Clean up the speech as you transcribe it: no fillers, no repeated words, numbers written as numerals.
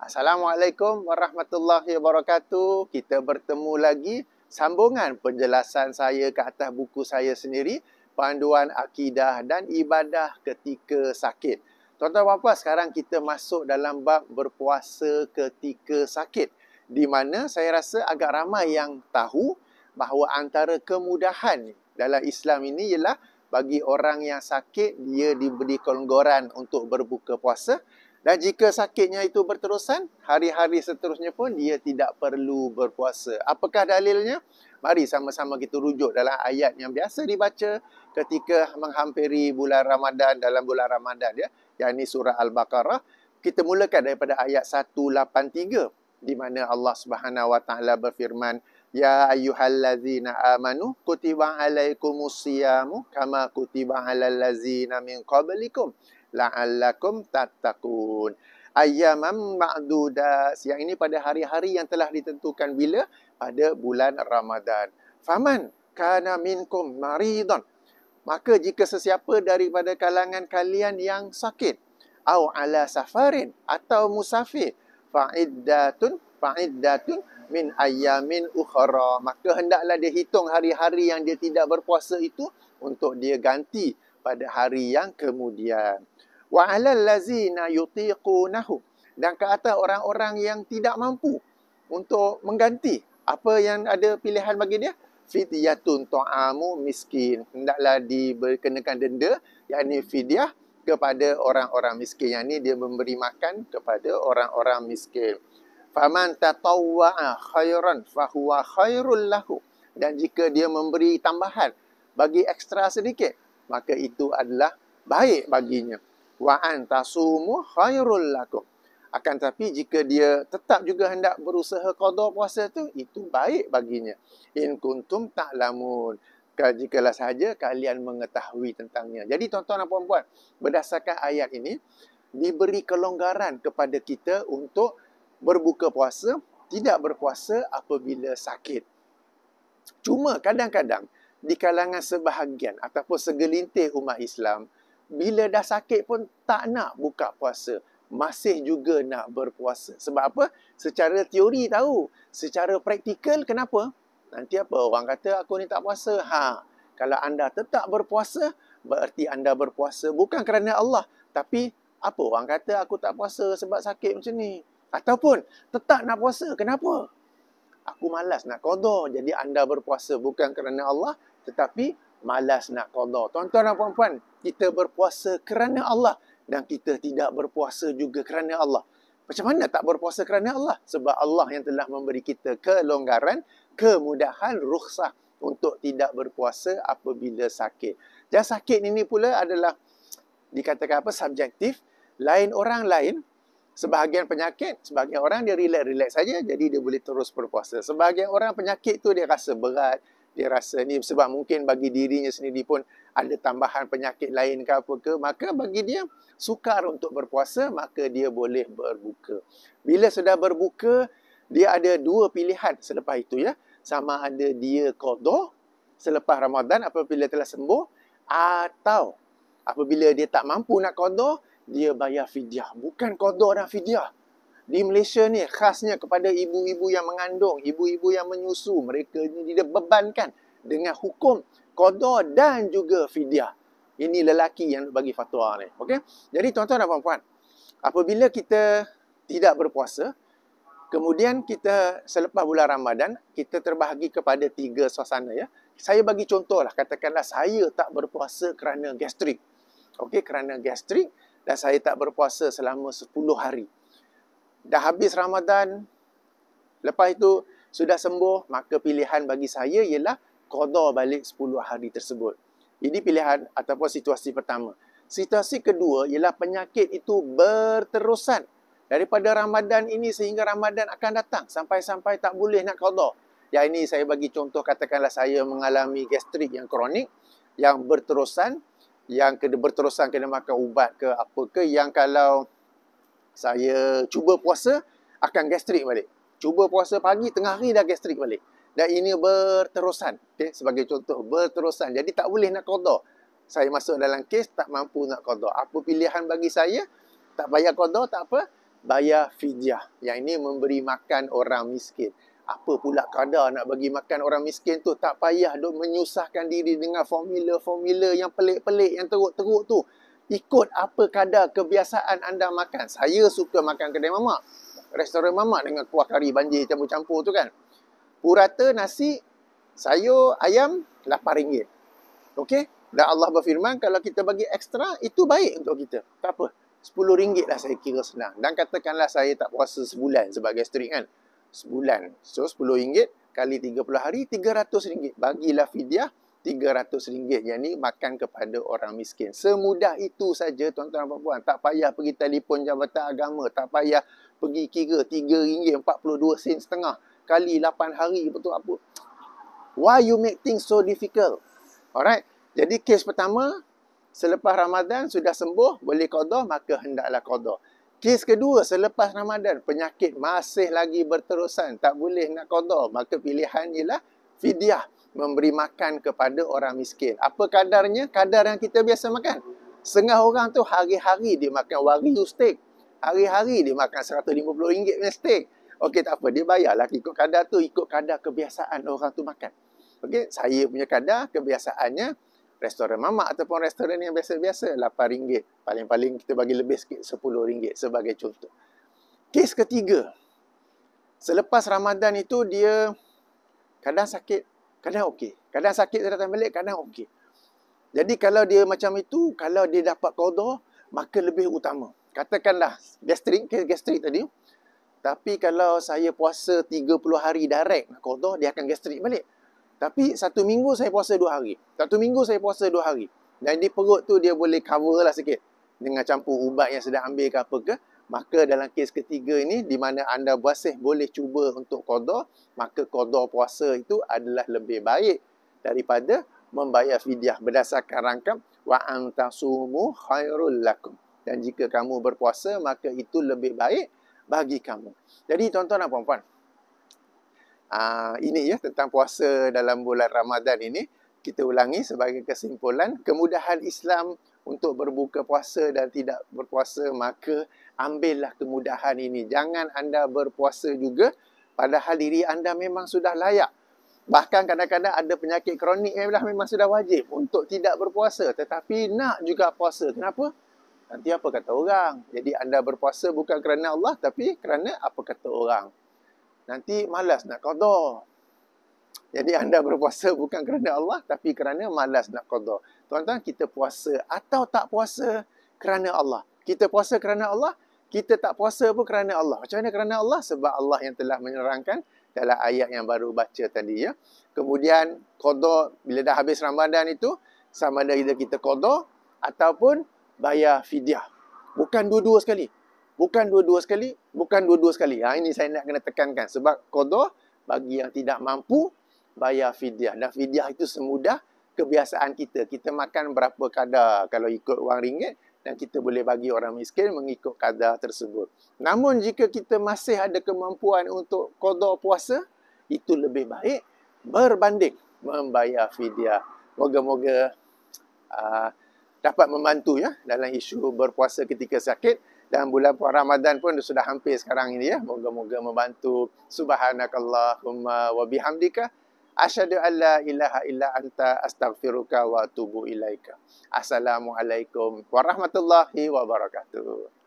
Assalamualaikum warahmatullahi wabarakatuh. Kita bertemu lagi sambungan penjelasan saya ke atas buku saya sendiri, Panduan Akidah dan Ibadah Ketika Sakit. Tuan-tuan dan puan, sekarang kita masuk dalam bab berpuasa ketika sakit, di mana saya rasa agak ramai yang tahu bahawa antara kemudahan dalam Islam ini ialah bagi orang yang sakit, dia diberi kelonggaran untuk berbuka puasa. Dan jika sakitnya itu berterusan, hari-hari seterusnya pun dia tidak perlu berpuasa. Apakah dalilnya? Mari sama-sama kita rujuk dalam ayat yang biasa dibaca ketika menghampiri bulan Ramadan, dalam bulan Ramadan, ya, yakni surah Al-Baqarah. Kita mulakan daripada ayat 183 di mana Allah Subhanahu Wa Taala berfirman, Ya ayyuhallazina amanu kutiba alaikumusyiyamu kama kutiba alal ladzina min qablikum la'allakum tattaqun. Ayyaman ma'dudat. Yang ini pada hari-hari yang telah ditentukan bila? Pada bulan Ramadan. Faman kana minkum maridan. Maka jika sesiapa daripada kalangan kalian yang sakit, au ala safarin, atau musafir, fa'iddatun min ayyamin ukhra. Maka hendaklah dia hitung hari-hari yang dia tidak berpuasa itu untuk dia ganti pada hari yang kemudian. Wa 'alal ladzina yutiqunahu, dan ke atas orang-orang yang tidak mampu untuk mengganti apa yang ada pilihan bagi dia, fidyatun ta'amu miskin, hendaklah dikenakan denda, yakni fidyah kepada orang-orang miskin. Yang ini dia memberi makan kepada orang-orang miskin. Faman tatawwa'a khairan fahuwa khairul lahu, dan jika dia memberi tambahan, bagi ekstra sedikit, maka itu adalah baik baginya. Wa antasumu khairul lakum. Akan tapi jika dia tetap juga hendak berusaha qada puasa tu, itu baik baginya. In kuntum ta'lamun. Jikalau sahaja kalian mengetahui tentangnya. Jadi tuan-tuan dan puan-puan, berdasarkan ayat ini diberi kelonggaran kepada kita untuk berbuka puasa, tidak berpuasa apabila sakit. Cuma kadang-kadang di kalangan sebahagian ataupun segelintir umat Islam, bila dah sakit pun tak nak buka puasa, masih juga nak berpuasa. Sebab apa? Secara teori tahu, secara praktikal kenapa? Nanti apa? Orang kata aku ni tak puasa. Kalau anda tetap berpuasa, berarti anda berpuasa bukan kerana Allah, tapi apa? Orang kata aku tak puasa sebab sakit macam ni. Ataupun tetap nak puasa, kenapa? Aku malas nak qada. Jadi anda berpuasa bukan kerana Allah, tetapi malas nak qada. Tuan-tuan dan puan-puan, kita berpuasa kerana Allah dan kita tidak berpuasa juga kerana Allah. Macam mana tak berpuasa kerana Allah? Sebab Allah yang telah memberi kita kelonggaran, kemudahan, rukhsah untuk tidak berpuasa apabila sakit. Dan sakit ini pula adalah dikatakan apa? Subjektif. Lain orang lain. Sebahagian penyakit, sebahagian orang dia relax saja, jadi dia boleh terus berpuasa. Sebahagian orang penyakit tu dia rasa berat, dia rasa ni sebab mungkin bagi dirinya sendiri pun ada tambahan penyakit lain ke apa ke, maka bagi dia sukar untuk berpuasa, maka dia boleh berbuka. Bila sudah berbuka, dia ada dua pilihan selepas itu, ya. Sama ada dia qada selepas Ramadan apabila telah sembuh, atau apabila dia tak mampu nak qada, dia bayar fidyah. Bukan qada dan fidyah. Di Malaysia ni khasnya kepada ibu-ibu yang mengandung, ibu-ibu yang menyusu, mereka ni dibebankan dengan hukum qada dan juga fidyah. Ini lelaki yang bagi fatwa ni. Okey? Jadi tuan-tuan dan puan-puan, apabila kita tidak berpuasa, kemudian kita selepas bulan Ramadan, kita terbahagi kepada tiga suasana, ya. Saya bagi contohlah, katakanlah saya tak berpuasa kerana gastrik. Okey, kerana gastrik, dan saya tak berpuasa selama 10 hari. Dah habis Ramadan, lepas itu sudah sembuh, maka pilihan bagi saya ialah qada balik 10 hari tersebut. Ini pilihan ataupun situasi pertama. Situasi kedua ialah penyakit itu berterusan. Daripada Ramadan ini sehingga Ramadan akan datang, sampai-sampai tak boleh nak qada. Yang ini saya bagi contoh, katakanlah saya mengalami gastrik yang kronik, yang berterusan, yang berterusan kena makan ubat ke apa ke, yang kalau saya cuba puasa akan gastrik balik. Cuba puasa pagi, tengah hari dah gastrik balik. Dan ini berterusan. Okay? Sebagai contoh, berterusan. Jadi tak boleh nak qada. Saya masuk dalam kes tak mampu nak qada. Apa pilihan bagi saya? Tak payah qada, tak apa. bayar fidyah. Yang ini memberi makan orang miskin. Apa pula kadar nak bagi makan orang miskin tu? Tak payah duk menyusahkan diri dengan formula-formula yang pelik-pelik, yang teruk-teruk tu. Ikut apa kadar kebiasaan anda makan. Saya suka makan kedai mamak. Restoran mamak dengan kuah kari banjir campur-campur tu kan. Purata nasi, sayur, ayam, RM8. Okey? Dan Allah berfirman, kalau kita bagi ekstra, itu baik untuk kita. Tak apa. RM10 lah saya kira senang. Dan katakanlah saya tak puasa sebulan sebagai gastrik kan. Sebulan. So, RM10 kali 30 hari, RM300. Bagilah fidyah RM300. Yang ni makan kepada orang miskin. Semudah itu saja tuan-tuan dan puan-puan. Tak payah pergi telefon Jabatan Agama. Tak payah pergi kira RM3.42 kali 8 hari. Betul apa? Why you make things so difficult? Alright. Jadi kes pertama, selepas Ramadan sudah sembuh, boleh qada, maka hendaklah qada. Kes kedua, selepas Ramadan, penyakit masih lagi berterusan, tak boleh nak qada, maka pilihan ialah fidyah, memberi makan kepada orang miskin. Apa kadarnya? Kadar yang kita biasa makan. Setengah orang tu hari-hari dia makan wagyu steak. Hari-hari dia makan RM150 punya steak. Okey, tak apa, dia bayarlah ikut kadar tu, ikut kadar kebiasaan orang tu makan. Okey, saya punya kadar kebiasaannya restoran mamak ataupun restoran yang biasa-biasa RM8. Paling-paling kita bagi lebih sikit RM10 sebagai contoh. Kes ketiga. Selepas Ramadan itu dia kadang sakit, kadang okey. Kadang sakit dia datang balik, kadang okey. Jadi kalau dia macam itu, kalau dia dapat qada, maka lebih utama. Katakanlah gastrik, kes gastrik tadi. Tapi kalau saya puasa 30 hari direct nak qada, dia akan gastrik balik. Tapi 1 minggu saya puasa 2 hari. 1 minggu saya puasa 2 hari. Dan di perut tu dia boleh cover lah sikit. Dengan campur ubat yang sedang ambil ke apa ke. Maka dalam kes ketiga ini, di mana anda masih boleh cuba untuk qada, maka qada puasa itu adalah lebih baik daripada membayar fidyah berdasarkan rangkap wa antasumu khairul lakum. Dan jika kamu berpuasa, maka itu lebih baik bagi kamu. Jadi tuan-tuan dan puan-puan, ini ya tentang puasa dalam bulan Ramadan ini. Kita ulangi sebagai kesimpulan, kemudahan Islam untuk berbuka puasa dan tidak berpuasa, maka ambillah kemudahan ini. Jangan anda berpuasa juga padahal diri anda memang sudah layak. Bahkan kadang-kadang ada penyakit kronik yang memang sudah wajib untuk tidak berpuasa, tetapi nak juga puasa. Kenapa? Nanti apa kata orang. Jadi anda berpuasa bukan kerana Allah, tapi kerana apa kata orang. Nanti malas nak qada. Jadi anda berpuasa bukan kerana Allah, tapi kerana malas nak qada. Tuan-tuan, kita puasa atau tak puasa kerana Allah. Kita puasa kerana Allah, kita tak puasa pun kerana Allah. Macam mana kerana Allah? Sebab Allah yang telah menerangkan dalam ayat yang baru baca tadi ya. Kemudian qada bila dah habis Ramadan itu, sama ada kita qada ataupun bayar fidyah. Bukan dua-dua sekali. Bukan dua-dua sekali, bukan dua-dua sekali. Ini saya nak kena tekankan. Sebab qada bagi yang tidak mampu, bayar fidyah. Dan fidyah itu semudah kebiasaan kita. Kita makan berapa kadar kalau ikut wang ringgit, dan kita boleh bagi orang miskin mengikut kadar tersebut. Namun jika kita masih ada kemampuan untuk qada puasa, itu lebih baik berbanding membayar fidyah. Moga-moga dapat membantu ya dalam isu berpuasa ketika sakit. Dan bulan Ramadan pun sudah hampir sekarang ini ya. Moga-moga membantu. Subhanakallahumma wa bihamdika asyhadu an la ilaha illa anta astaghfiruka wa atubu ilaika. Assalamualaikum warahmatullahi wabarakatuh.